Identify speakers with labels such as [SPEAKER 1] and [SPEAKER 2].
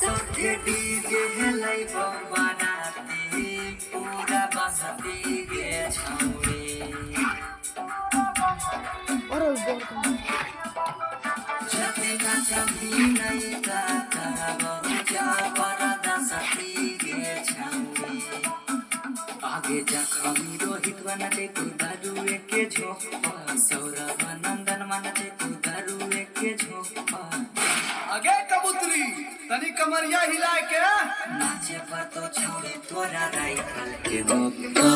[SPEAKER 1] साथे डीजे हेलाई बनाती पूरा बसती गे छौरी जति नचबी नै काका बरुजा बरदा सती गे छौरी आगे जा खमी रोहित बनते तू दारू एके झोंका सौरभ नंदन मनते तू दारू एके झोंका
[SPEAKER 2] आगे कबूतरी तनी कमरिया हिला के
[SPEAKER 1] नाचे पर तो छोड़े तोरा राइफल के धोखा